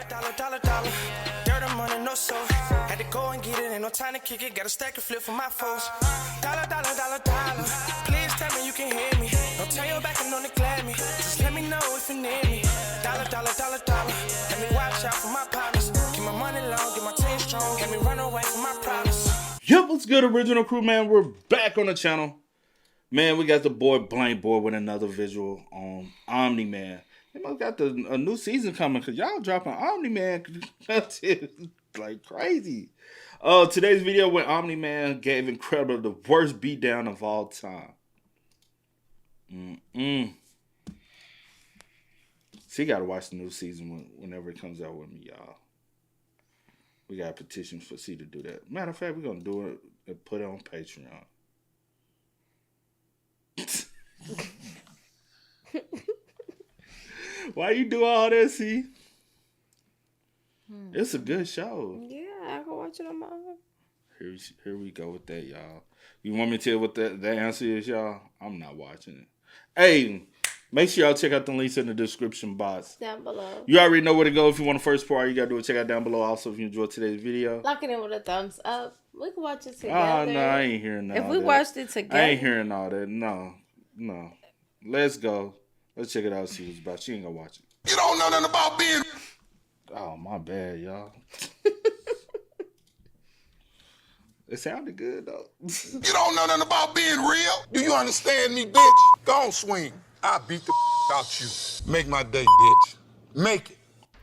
Dollar. Dirt and money, no soul. Had to go and get it, ain't no time to kick it. Got a stack of flip for my foes. Dollar. Please tell me you can hear me. Don't turn your back and don't neglect me. Just let me know if you need me. Dollar. Let me watch out for my partners. Keep my money long, get my team strong. Let me run away from my problems. Yep, what's good, original crew, man? We're back on the channel. Man, we got the boy Blank Boy with another visual on Omni-Man. They must got a new season coming because y'all dropping Omni-Man like crazy. Today's video when Omni-Man gave Incredible the worst beatdown of all time. So you gotta watch the new season whenever it comes out with me, y'all. We got a petition for C to do that. Matter of fact, we're gonna do it and put it on Patreon. Why you do all this, C? It's a good show. Yeah, I can watch it on my own. Here we go with that, y'all. You want me to tell you what that answer is, y'all? I'm not watching it. Hey, make sure y'all check out the links in the description box. Down below. You already know where to go if you want the first part. You gotta do it. Check out down below. Also, if you enjoyed today's video, lock it in with a thumbs up. We can watch it together. Oh, no, I ain't hearing that. If we watched it together. I ain't hearing all that. No. Let's go. Let's check it out, see what it's about. She ain't gonna watch it. You don't know nothing about being... Oh, my bad, y'all. It sounded good, though. You don't know nothing about being real? Do you understand me, bitch? Go on, swing. I'll beat the out you. Make my day, bitch. Make it.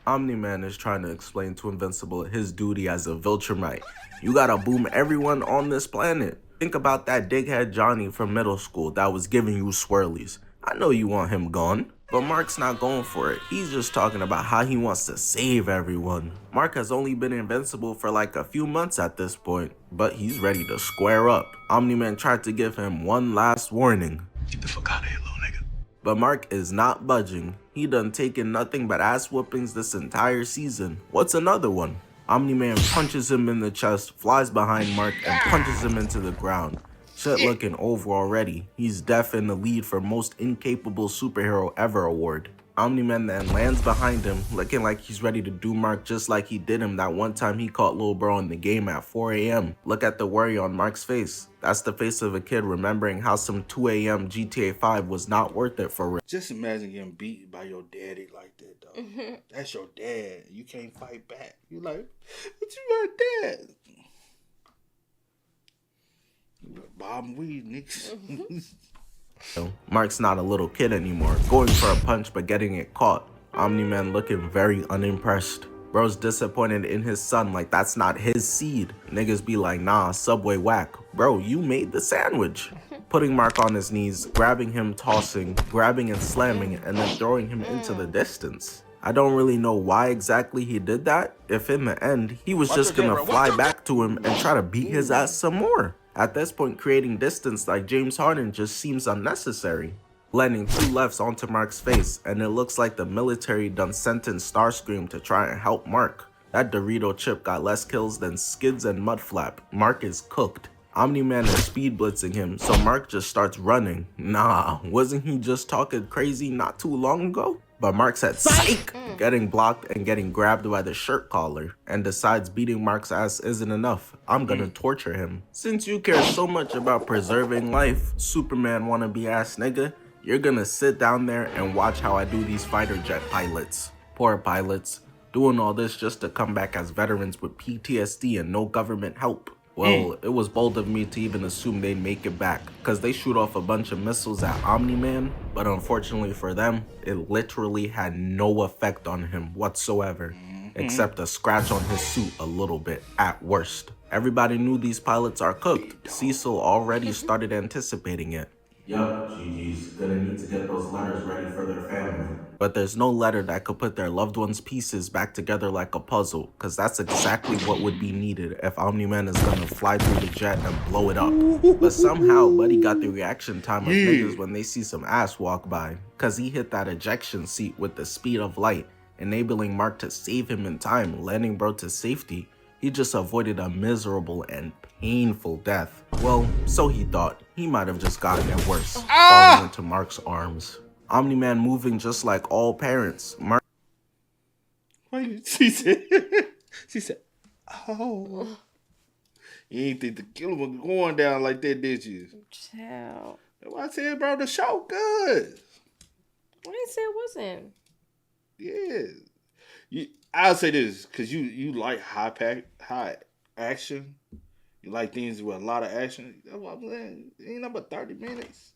Omni-Man is trying to explain to Invincible his duty as a Viltrumite. You gotta boom everyone on this planet. Think about that dighead Johnny from middle school that was giving you swirlies. I know you want him gone, but Mark's not going for it. He's just talking about how he wants to save everyone. Mark has only been invincible for like a few months at this point, but he's ready to square up. Omni-Man tried to give him one last warning. Get the fuck out of here, little nigga. But Mark is not budging. He done taken nothing but ass whoopings this entire season. What's another one? Omni-Man punches him in the chest, flies behind Mark, and punches him into the ground. Shit looking over already. He's def in the lead for most incapable superhero ever award. Omni-Man then lands behind him, looking like he's ready to do Mark just like he did him that one time he caught Lil Bro in the game at 4 a.m. Look at the worry on Mark's face. That's the face of a kid remembering how some 2 a.m. GTA 5 was not worth it for real. Just imagine getting beat by your daddy like that, though. That's your dad. You can't fight back. You like, what you my dad? Bob weed, niggas. Mark's not a little kid anymore, going for a punch but getting it caught. Omni-Man looking very unimpressed. Bro's disappointed in his son like that's not his seed. Niggas be like, nah, Subway whack. Bro, you made the sandwich. Putting Mark on his knees, grabbing him, tossing, grabbing and slamming, and then throwing him into the distance. I don't really know why exactly he did that, if in the end, he was just gonna fly back to him and try to beat his ass some more. At this point, creating distance like James Harden just seems unnecessary. Landing 2 lefts onto Mark's face, and it looks like the military done sentenced Starscream to try and help Mark. That Dorito chip got less kills than Skids and Mudflap. Mark is cooked. Omni-Man is speed blitzing him, so Mark just starts running. Nah, wasn't he just talking crazy not too long ago? But Mark said psych, getting blocked and getting grabbed by the shirt collar, and decides beating Mark's ass isn't enough. I'm gonna torture him. Since you care so much about preserving life, Superman wannabe ass nigga, you're gonna sit down there and watch how I do these fighter jet pilots. Poor pilots, doing all this just to come back as veterans with PTSD and no government help. Well, it was bold of me to even assume they'd make it back, cause they shoot off a bunch of missiles at Omni-Man, but unfortunately for them, it literally had no effect on him whatsoever, except a scratch on his suit a little bit, at worst. Everybody knew these pilots are cooked. Cecil already started anticipating it. Yup, GG's gonna need to get those letters ready for their family. But there's no letter that could put their loved one's pieces back together like a puzzle, cause that's exactly what would be needed if Omni-Man is gonna fly through the jet and blow it up. But somehow, Buddy got the reaction time of niggas when they see some ass walk by, cause he hit that ejection seat with the speed of light, enabling Mark to save him in time, landing Bro to safety. He just avoided a miserable and painful death. Well, so he thought. He might have just gotten it worse, falling into Mark's arms. Omni-Man moving just like all parents. She said, she said, oh. You ain't think the killer was going down like that, did you? Child. That's why I said, bro, the show good. I didn't say it wasn't. Yeah. I'll say this, because you like high action. You like things with a lot of action. That's what I'm saying. It ain't nothing but 30 minutes.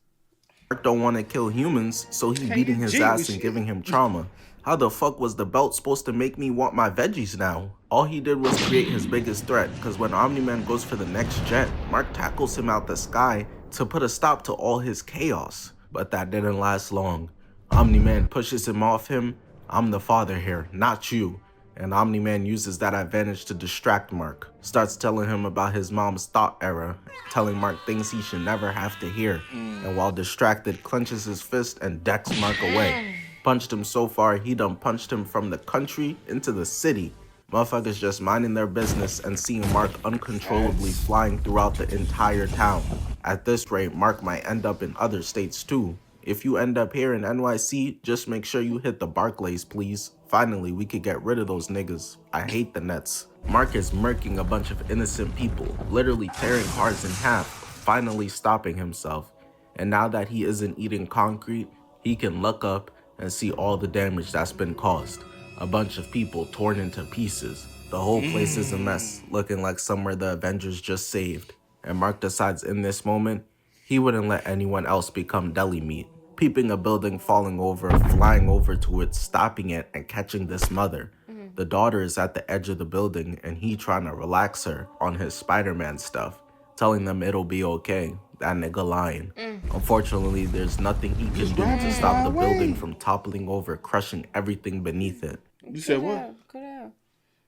Mark don't want to kill humans, so he Can't beating get his G ass with and shit. giving him trauma. How the fuck was the belt supposed to make me want my veggies now? All he did was create his biggest threat, because when Omni-Man goes for the next jet, Mark tackles him out the sky to put a stop to all his chaos. But that didn't last long. Omni-Man pushes him off him. I'm the father here, not you. And Omni-Man uses that advantage to distract Mark. Starts telling him about his mom's thought era, telling Mark things he should never have to hear. And while distracted, clenches his fist and decks Mark away. Punched him so far, he done punched him from the country into the city. Motherfuckers just minding their business and seeing Mark uncontrollably flying throughout the entire town. At this rate, Mark might end up in other states too. If you end up here in NYC, just make sure you hit the Barclays, please. Finally, we could get rid of those niggas. I hate the Nets. Mark is murking a bunch of innocent people, literally tearing cars in half, finally stopping himself. And now that he isn't eating concrete, he can look up and see all the damage that's been caused. A bunch of people torn into pieces. The whole place is a mess, looking like somewhere the Avengers just saved. And Mark decides in this moment, he wouldn't let anyone else become deli meat. Peeping a building falling over, flying over to it, stopping it, and catching this mother. The daughter is at the edge of the building, and he trying to relax her on his Spider-Man stuff, telling them it'll be okay. That nigga lying. Unfortunately, there's nothing he can do to stop the building from toppling over, crushing everything beneath it. You said what? Could have.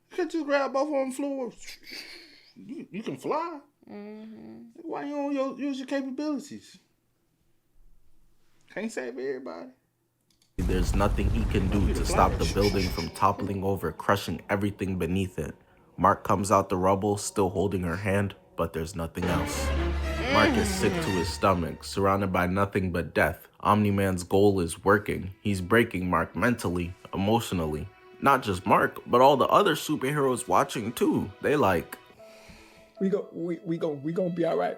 You could just grab both of them floor. You can fly. Why you don't use your capabilities? Can't save everybody. There's nothing he can do to stop the building from toppling over, crushing everything beneath it. Mark comes out the rubble, still holding her hand, but there's nothing else. Mark is sick to his stomach, surrounded by nothing but death. Omni-Man's goal is working. He's breaking Mark mentally, emotionally. Not just Mark, but all the other superheroes watching too. They like, We gonna be all right.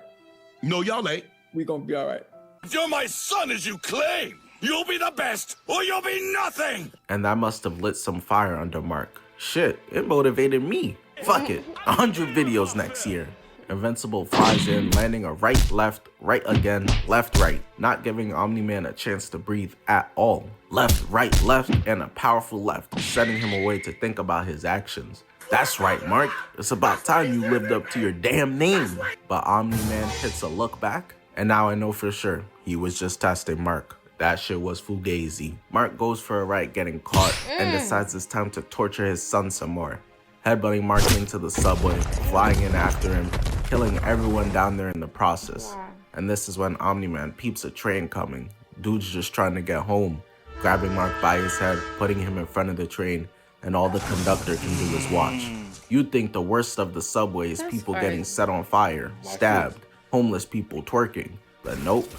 No, y'all ain't. We gonna be all right. If you're my son as you claim, you'll be the best or you'll be nothing. and that must have lit some fire under Mark. Shit, it motivated me. Fuck it, 100 videos next year. Invincible flies in, landing a right, left, right again, left, right, not giving Omni-Man a chance to breathe at all. Left, right, left, and a powerful left, setting him away to think about his actions. That's right, Mark. It's about time you lived up to your damn name. But Omni-Man hits a look back, and now I know for sure he was just testing Mark. That shit was fugazi. Mark goes for a ride, getting caught, and decides it's time to torture his son some more. Headbutting Mark into the subway, flying in after him, killing everyone down there in the process. And this is when Omni-Man peeps a train coming. Dude's just trying to get home, grabbing Mark by his head, putting him in front of the train, and all the conductor can do is watch. You'd think the worst of the subway is people getting set on fire, stabbed, homeless people twerking, but nope.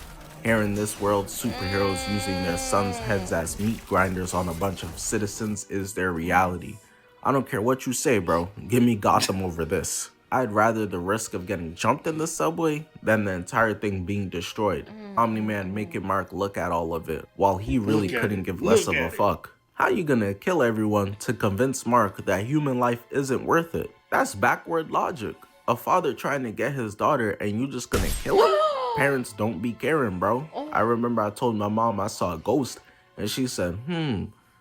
Here in this world, superheroes using their sons' heads as meat grinders on a bunch of citizens is their reality. I don't care what you say, bro. Give me Gotham over this. I'd rather the risk of getting jumped in the subway than the entire thing being destroyed. Omni-Man making Mark look at all of it, while he really couldn't give less of a fuck. How you gonna kill everyone to convince Mark that human life isn't worth it? That's backward logic. A father trying to get his daughter and you just gonna kill him? Parents don't be caring, bro. I remember I told my mom I saw a ghost and she said,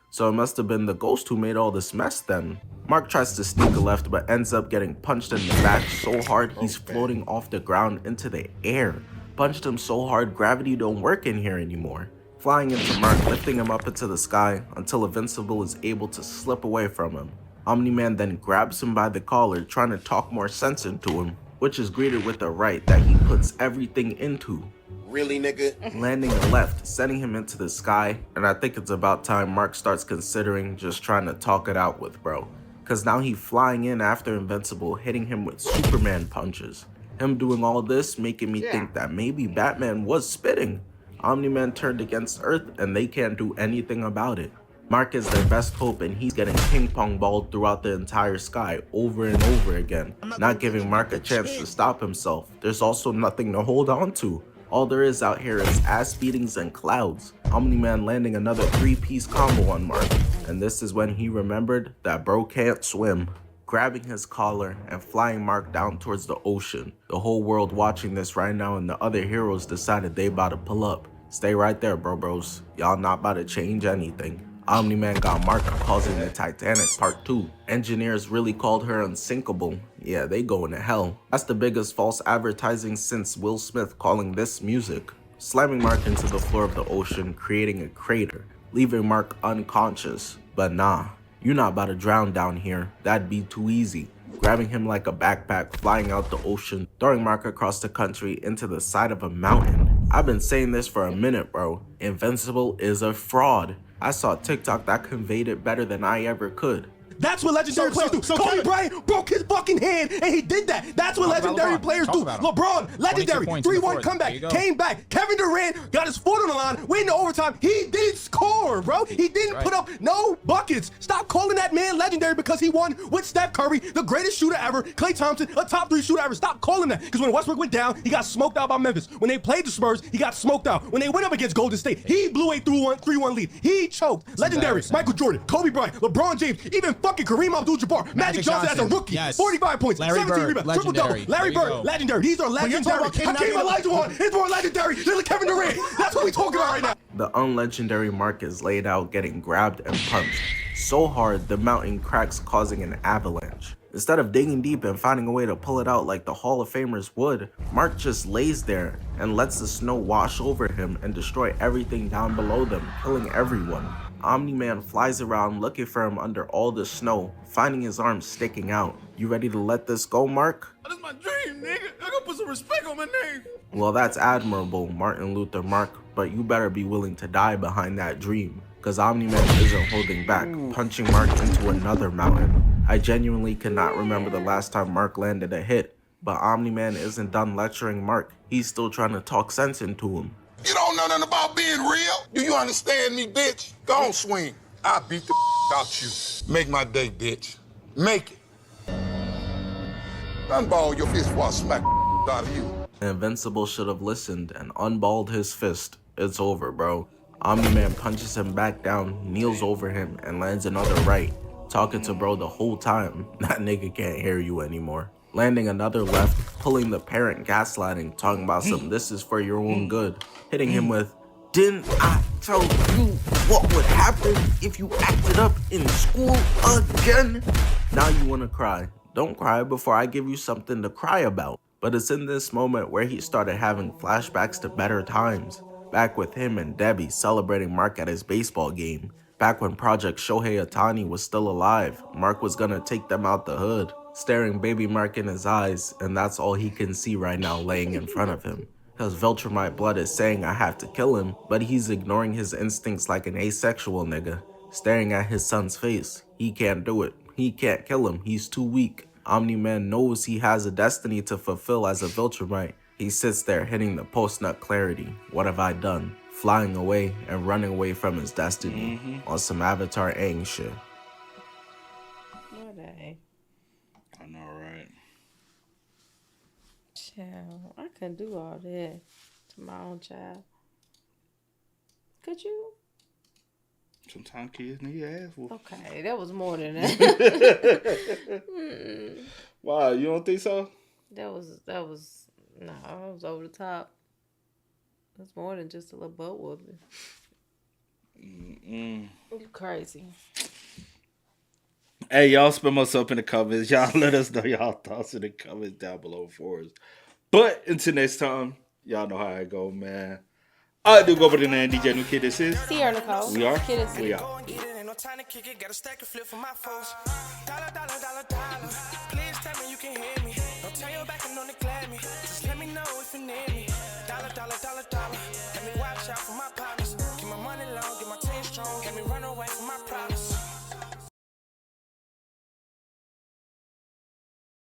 so it must have been the ghost who made all this mess then. Mark tries to sneak a left but ends up getting punched in the back so hard he's floating off the ground into the air. Punched him so hard gravity don't work in here anymore. Flying into Mark, lifting him up into the sky until Invincible is able to slip away from him. Omni-Man then grabs him by the collar, trying to talk more sense into him, which is greeted with a right that he puts everything into. Really, nigga? Landing a left, sending him into the sky, and I think it's about time Mark starts considering just trying to talk it out with bro. Cause now he's flying in after Invincible, hitting him with Superman punches. Him doing all this making me think that maybe Batman was spitting. Omni-Man turned against Earth and they can't do anything about it. Mark is their best hope, and he's getting ping pong balled throughout the entire sky over and over again, not giving Mark a chance to stop himself. There's also nothing to hold on to. All there is out here is ass beatings and clouds. Omni-Man landing another 3-piece combo on Mark, and this is when he remembered that bro can't swim. Grabbing his collar and flying Mark down towards the ocean. The whole world watching this right now, and the other heroes decided they about to pull up. Stay right there, bros. Y'all not about to change anything. Omni-Man got Mark causing the Titanic Part 2. Engineers really called her unsinkable. Yeah, they going to hell. That's the biggest false advertising since Will Smith calling this music. Slamming Mark into the floor of the ocean, creating a crater, leaving Mark unconscious. But nah, you're not about to drown down here. That'd be too easy. Grabbing him like a backpack, flying out the ocean, throwing Mark across the country into the side of a mountain. I've been saying this for a minute, bro. Invincible is a fraud. I saw TikTok that conveyed it better than I ever could. That's what legendary players do. Kobe Bryant broke his fucking hand, and he did that. That's what legendary players do. LeBron, legendary, 3-1 comeback, came back. Kevin Durant got his foot on the line, went into overtime. He didn't score, bro. He didn't put up no buckets. Stop calling that man legendary because he won with Steph Curry, the greatest shooter ever, Klay Thompson, a top 3 shooter ever. Stop calling that, because when Westbrook went down, he got smoked out by Memphis. When they played the Spurs, he got smoked out. When they went up against Golden State, he blew a 3-1 lead. He choked. Legendary, Michael Jordan, Kobe Bryant, LeBron James, even fucking Kareem Abdul-Jabbar, Magic Johnson as a rookie, 45 points, Larry 17 Bird, rebounds, triple-double. Larry Bird, legendary. These are legendary. Hakeem Olajuwon is more legendary than Kevin Durant. That's what we talking about right now. The unlegendary Mark is laid out, getting grabbed and punched so hard the mountain cracks, causing an avalanche. Instead of digging deep and finding a way to pull it out like the Hall of Famers would, Mark just lays there and lets the snow wash over him and destroy everything down below them, killing everyone. Omni-Man flies around looking for him under all the snow, finding his arms sticking out. You ready to let this go, Mark? That's my dream, nigga. I gotta put some respect on my name. Well, that's admirable, Martin Luther Mark, but you better be willing to die behind that dream, because Omni-Man isn't holding back, punching Mark into another mountain. I genuinely cannot remember the last time Mark landed a hit, but Omni-Man isn't done lecturing Mark. He's still trying to talk sense into him. You don't know nothing about being real? Do you understand me, bitch? Go on, swing. I'll beat the out you. Make my day, bitch. Make it. Unball your fist before I smack out of you. Invincible should have listened and unballed his fist. It's over, bro. Omni-Man punches him back down, kneels over him, and lands another right. Talking to bro the whole time. That nigga can't hear you anymore. Landing another left, pulling the parent gaslighting, talking about some this is for your own good. Hitting him with, didn't I tell you what would happen if you acted up in school again? Now you wanna cry. Don't cry before I give you something to cry about. But it's in this moment where he started having flashbacks to better times. Back with him and Debbie celebrating Mark at his baseball game. Back when Project Shohei Ohtani was still alive, Mark was gonna take them out the hood. Staring baby Mark in his eyes, and that's all he can see right now laying in front of him. Cause Viltrumite blood is saying I have to kill him, but he's ignoring his instincts like an asexual nigga. Staring at his son's face. He can't do it. He can't kill him. He's too weak. Omni-Man knows he has a destiny to fulfill as a Viltrumite. He sits there hitting the post-nut clarity. What have I done? Flying away and running away from his destiny. On some Avatar Aang shit. What a I know, right? child. I couldn't do all that to my own child. Could you? Sometimes kids need ass whooped. Okay, that was more than that. Wow, you don't think so? That was no, I was over the top. That's more than just a little butt whooping. You crazy. Hey, y'all spam us up in the comments. Y'all let us know y'all thoughts in the comments down below for us. But until next time, y'all know how I go, man. I do go over the name DJ New Kid. This is Sierra Nicole. We are. Kid and We C. are. Ain't no time to kick it, got a stack of flip for my foes. Dollar, dollar, dollar, dollar. Please tell me you can hear me. Don't turn your back and on the glass.